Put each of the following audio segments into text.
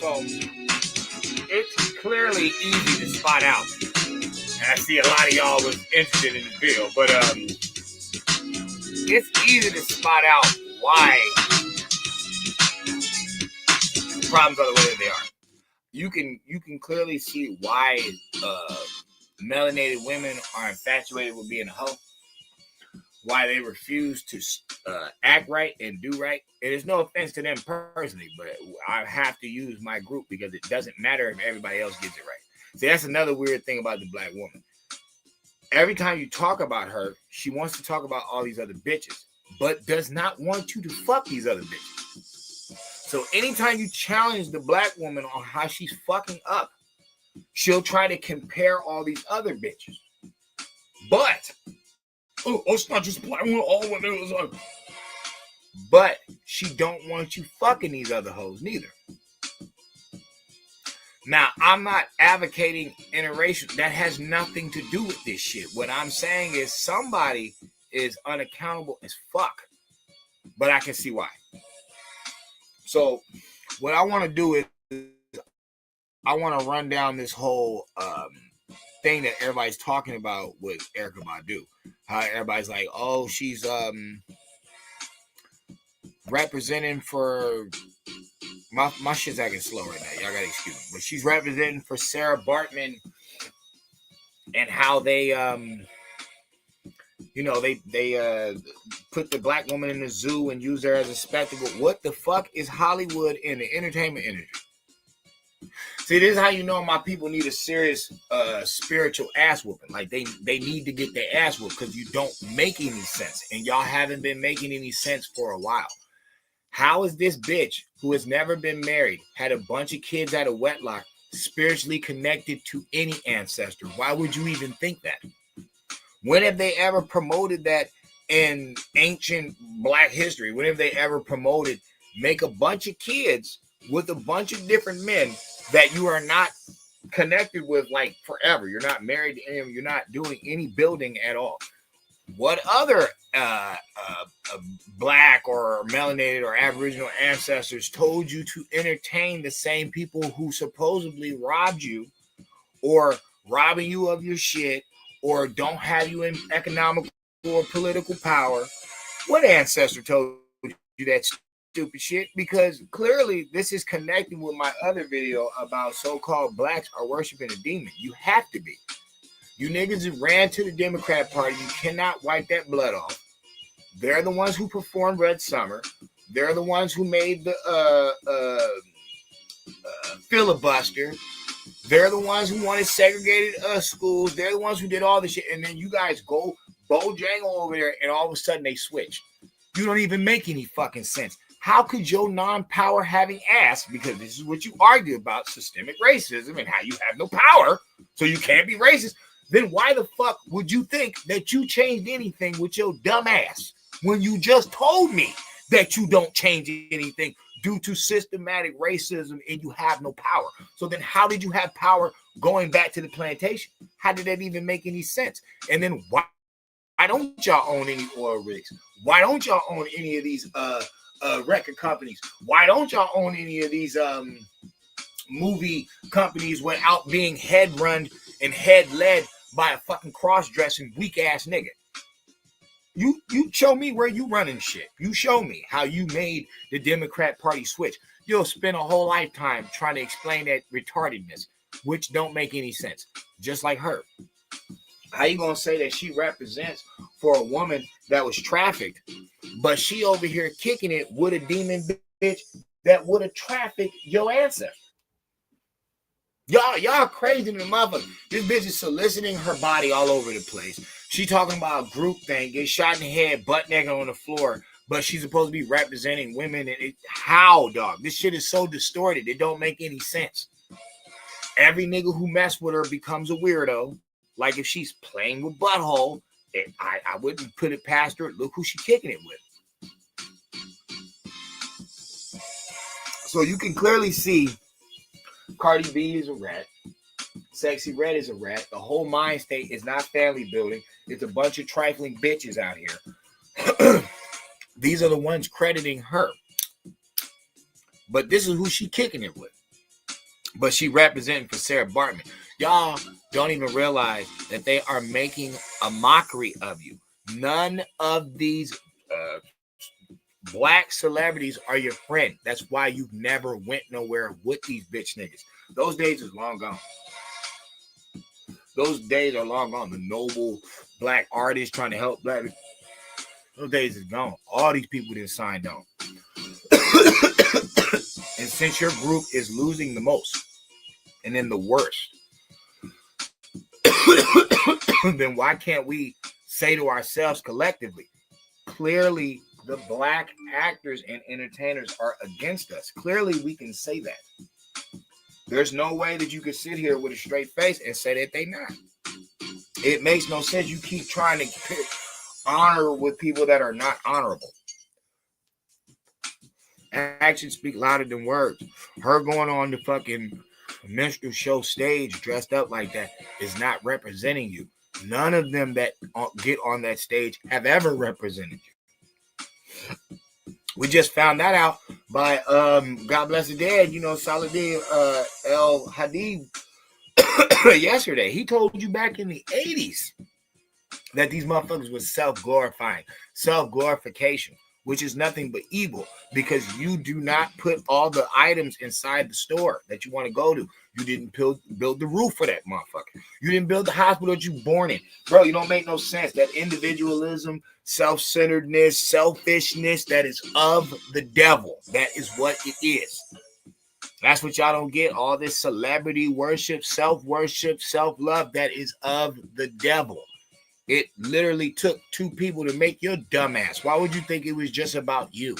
So it's clearly easy to spot out. And I see a lot of y'all was interested in the bill, but it's easy to spot out why the problems are the way that they are. You can clearly see why melanated women are infatuated with being a hoe. Why they refuse to act right and do right. It is no offense to them personally, but I have to use my group because it doesn't matter if everybody else gets it right. See, that's another weird thing about the black woman. Every time you talk about her, she wants to talk about all these other bitches, but does not want you to fuck these other bitches. So anytime you challenge the black woman on how she's fucking up, she'll try to compare all these other bitches. But it's not just black women, all women. It was like, but she don't want you fucking these other hoes neither. Now, I'm not advocating interracial. That has nothing to do with this shit. What I'm saying is somebody is unaccountable as fuck, but I can see why. So what I want to do is I want to run down this whole thing that everybody's talking about with Erykah Badu. How everybody's like, oh, she's representing for my shit's acting slow right now. Y'all gotta excuse me. But she's representing for Sarah Baartman and how they they put the black woman in the zoo and use her as a spectacle. What the fuck is Hollywood in the entertainment industry? See, this is how you know my people need a serious spiritual ass whooping. Like they need to get their ass whooped because you don't make any sense. And y'all haven't been making any sense for a while. How is this bitch who has never been married, had a bunch of kids out of wedlock, spiritually connected to any ancestor? Why would you even think that? When have they ever promoted that in ancient black history? When have they ever promoted make a bunch of kids with a bunch of different men that you are not connected with like forever? You're not married to him. You're not doing any building at all. What other black or melanated or aboriginal ancestors told you to entertain the same people who supposedly robbed you or robbing you of your shit or don't have you in economic or political power? What ancestor told you that stupid shit? Because clearly this is connecting with my other video about so-called blacks are worshiping a demon. You have to be. You niggas ran to the Democrat Party. You cannot wipe that blood off. They're the ones who performed Red Summer. They're the ones who made the filibuster. They're the ones who wanted segregated schools. They're the ones who did all this shit. And then you guys go Bojangle over there and all of a sudden they switch. You don't even make any fucking sense. How could your non-power having ass, because this is what you argue about, systemic racism and how you have no power, so you can't be racist, then why the fuck would you think that you changed anything with your dumb ass when you just told me that you don't change anything due to systematic racism and you have no power? So then how did you have power going back to the plantation? How did that even make any sense? And then why don't y'all own any oil rigs? Why don't y'all own any of these record companies? Why don't y'all own any of these movie companies without being head run and head led by a fucking cross-dressing weak ass nigga? You show me where you running shit. You show me how you made the Democrat Party switch. You'll spend a whole lifetime trying to explain that retardedness, which don't make any sense. Just like her. How you gonna say that she represents for a woman that was trafficked, but she over here kicking it with a demon bitch that would have trafficked your ancestor? Y'all crazy in the motherfucker. This bitch is soliciting her body all over the place. She talking about group thing, get shot in the head, butt naked on the floor, but she's supposed to be representing women. And how, dog? This shit is so distorted. It don't make any sense. Every nigga who mess with her becomes a weirdo. Like if she's playing with butthole, I wouldn't put it past her. Look who she kicking it with. So you can clearly see Cardi B is a rat. Sexy Red is a rat. The whole mind state is not family building. It's a bunch of trifling bitches out here. These are the ones crediting her. But this is who she kicking it with. but she representing for Sarah Baartman. Y'all don't even realize that they are making a mockery of you. None of these black celebrities are your friend. That's why you never went nowhere with these bitch niggas. Those days is long gone. Those days are long gone. The noble black artists trying to help black people. Those days is gone. All these people didn't sign on. And since your group is losing the most and then the worst, then why can't we say to ourselves collectively, clearly the black actors and entertainers are against us. Clearly we can say that. There's no way that you can sit here with a straight face and say that they not. It makes no sense. You keep trying to pick honor with people that are not honorable. Actions speak louder than words. Her going on the fucking minstrel show stage dressed up like that is not representing you. None of them that get on that stage have ever represented you. We just found that out by God bless the dead, Saladin El Hadid yesterday. He told you back in the 80s that these motherfuckers was self-glorifying, self-glorification, which is nothing but evil because you do not put all the items inside the store that you want to go to. You didn't build the roof for that motherfucker. You didn't build the hospital that you born in. Bro, you don't make no sense. That individualism, self-centeredness, selfishness, that is of the devil. That is what it is. That's what y'all don't get. All this celebrity worship, self-love, that is of the devil. It literally took two people to make your dumb ass. Why would you think it was just about you?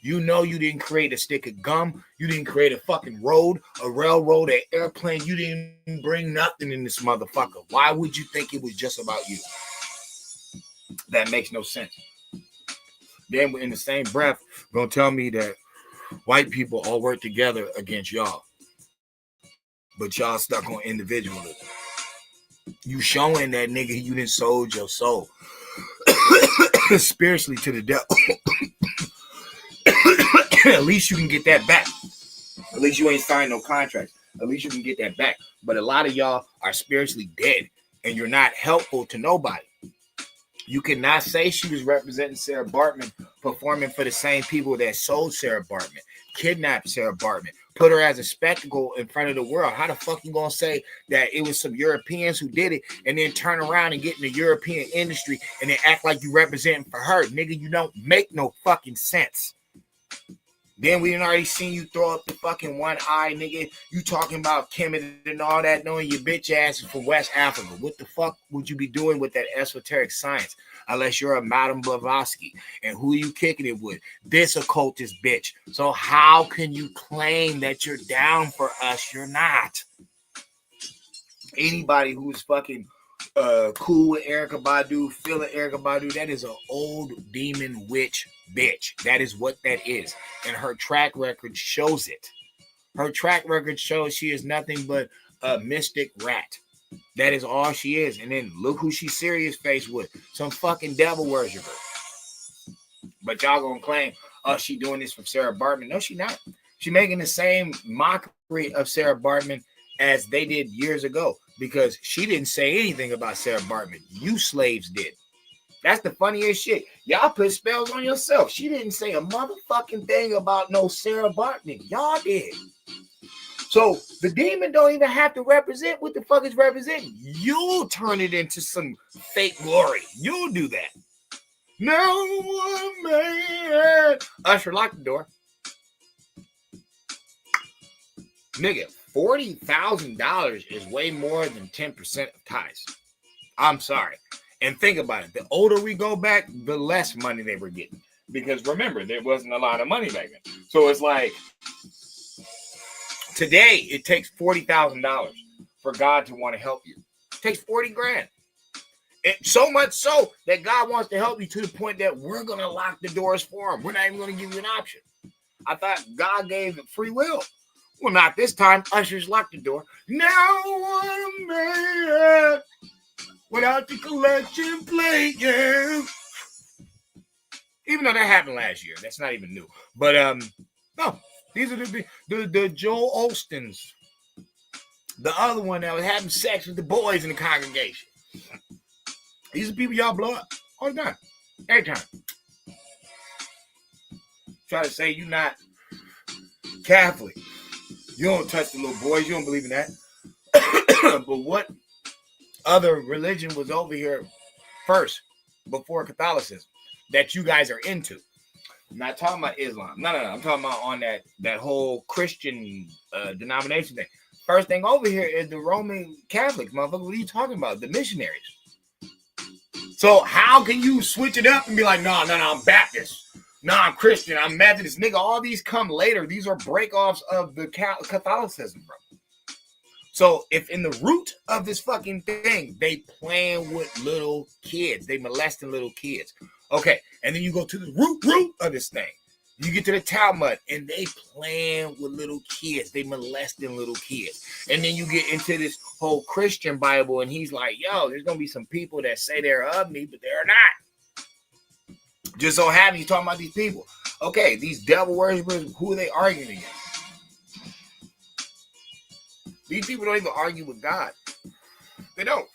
You know you didn't create a stick of gum. You didn't create a fucking road, a railroad, an airplane. You didn't bring nothing in this motherfucker. Why would you think it was just about you? That makes no sense. Then in the same breath, gonna tell me that white people all work together against y'all. But y'all stuck on individualism. You showing that nigga you done sold your soul spiritually to the devil. At least you can get that back. At least you ain't signed no contracts. At least you can get that back. But a lot of y'all are spiritually dead and you're not helpful to nobody. You cannot say she was representing Sarah Baartman, performing for the same people that sold Sarah Baartman, kidnapped Sarah Baartman, put her as a spectacle in front of the world. How the fuck you gonna say that it was some Europeans who did it and then turn around and get in the European industry and then act like you representing for her? Nigga, you don't make no fucking sense. Then we done already seen you throw up the fucking one eye, nigga. You talking about Kemet and all that, knowing your bitch ass is from West Africa. What the fuck would you be doing with that esoteric science? Unless you're a Madame Blavatsky. And who are you kicking it with? This occultist bitch. So how can you claim that you're down for us? You're not. Anybody who's fucking cool with Erykah Badu, feeling Erykah Badu, that is an old demon witch bitch. That is what that is. And her track record shows it. Her track record shows she is nothing but a mystic rat. That is all she is. And then look who she's serious face with. Some fucking devil worshiper. But y'all gonna claim, oh, she doing this from Sarah Baartman. No, she not. She making the same mockery of Sarah Baartman as they did years ago. Because she didn't say anything about Sarah Baartman. You slaves did. That's the funniest shit. Y'all put spells on yourself. She didn't say a motherfucking thing about no Sarah Baartman. Y'all did. So the demon don't even have to represent what the fuck is representing. You'll turn it into some fake glory. You'll do that. No man. Usher, lock the door. Nigga, $40,000 is way more than 10% of tithes. I'm sorry. And think about it. The older we go back, the less money they were getting. Because remember, there wasn't a lot of money back then. So it's like, today, it takes $40,000 for God to want to help you. It takes 40 grand. And so much so that God wants to help you to the point that we're going to lock the doors for him. We're not even going to give you an option. I thought God gave it free will. Well, not this time. Ushers locked the door. Now one man without the collection plate, yeah. Even though that happened last year. That's not even new. But, no. These are the Joel Ostens. the other one that was having sex with the boys in the congregation. These are people y'all blow up all the time, every time. Try to say you're not Catholic. You don't touch the little boys. You don't believe in that. But what other religion was over here first before Catholicism that you guys are into? I'm not talking about Islam. No. I'm talking about on that whole Christian denomination thing. First thing over here is the Roman Catholics, motherfucker. What are you talking about? The missionaries. So how can you switch it up and be like, no, I'm Baptist. No, I'm Christian. I'm Methodist. Nigga, all these come later. These are breakoffs of the Catholicism, bro. So if in the root of this fucking thing, they playing with little kids, they molesting little kids. Okay, and then you go to the root of this thing. You get to the Talmud, and they playing with little kids. They molesting little kids. And then you get into this whole Christian Bible, and he's like, yo, there's going to be some people that say they're of me, but they're not. Just so happens he's talking about these people. Okay, these devil worshipers, who are they arguing against? These people don't even argue with God. They don't.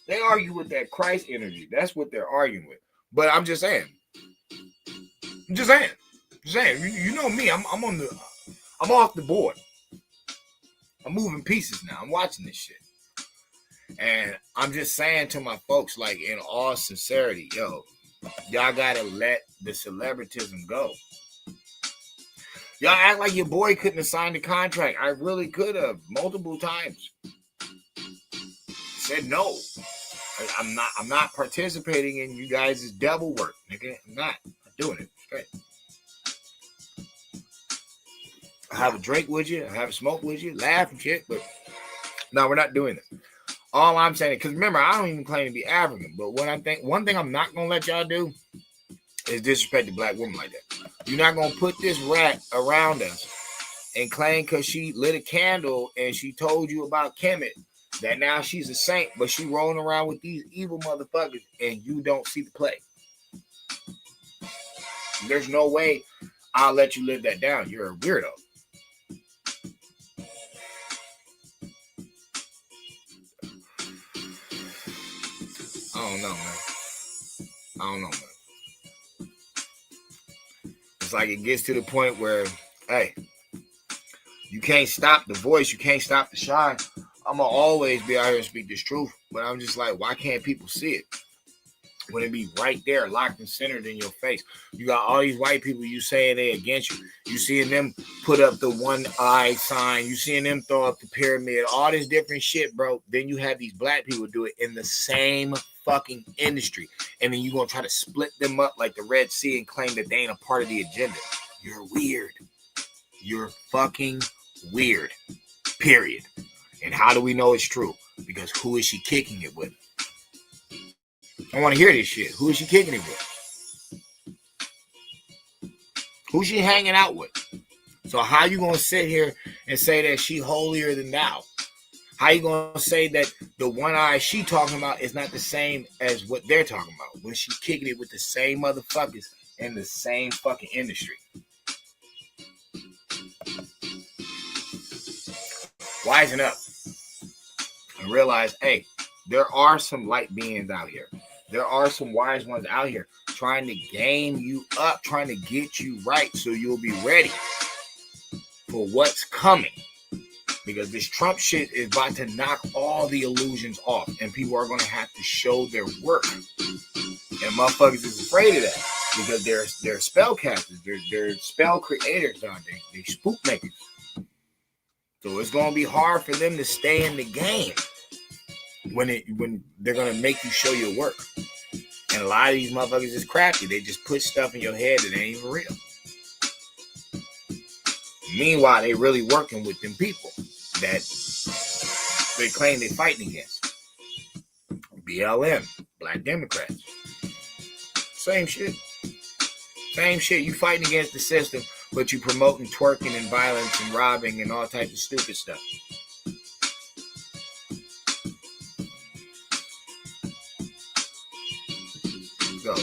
They argue with that Christ energy. That's what they're arguing with. But I'm just saying. You know me. I'm off the board. I'm moving pieces now. I'm watching this shit. And I'm just saying to my folks, like, in all sincerity, yo, y'all gotta let the celebritism go. Y'all act like your boy couldn't have signed the contract. I really could have multiple times. Said no. I'm not participating in you guys' devil work, nigga. I'm not doing it. Straight. I have a drink with you. I have a smoke with you. Laugh and shit. But no, we're not doing this. All I'm saying, because remember, I don't even claim to be African. But one thing I'm not gonna let y'all do is disrespect the black woman like that. You're not gonna put this rat around us and claim because she lit a candle and she told you about Kemet that now she's a saint, but she rolling around with these evil motherfuckers and you don't see the play. There's no way I'll let you live that down. You're a weirdo. I don't know, man. It's like it gets to the point where, hey, you can't stop the voice. You can't stop the shine. I'm going to always be out here and speak this truth. But I'm just like, why can't people see it? When it be right there, locked and centered in your face. You got all these white people you saying they against you. You seeing them put up the one eye sign. You seeing them throw up the pyramid. All this different shit, bro. Then you have these black people do it in the same fucking industry. And then you going to try to split them up like the Red Sea and claim that they ain't a part of the agenda. You're weird. You're fucking weird. Period. And how do we know it's true? Because who is she kicking it with? I want to hear this shit. Who is she kicking it with? Who's she hanging out with? So how you going to sit here and say that she holier than thou? How you going to say that the one eye she talking about is not the same as what they're talking about when she kicking it with the same motherfuckers in the same fucking industry? Wisen up and realize, hey, there are some light beings out here. There are some wise ones out here trying to game you up, trying to get you right so you'll be ready for what's coming. Because this Trump shit is about to knock all the illusions off and people are going to have to show their work. And motherfuckers is afraid of that because they're spellcasters, they're spell creators out there, they spook makers. So it's going to be hard for them to stay in the game when they're going to make you show your work. And a lot of these motherfuckers is crafty. They just put stuff in your head that ain't even real. Meanwhile, they really working with them people that they claim they're fighting against. BLM, Black Democrats. Same shit. Same shit. You fighting against the system, but you promoting twerking and violence and robbing and all types of stupid stuff. So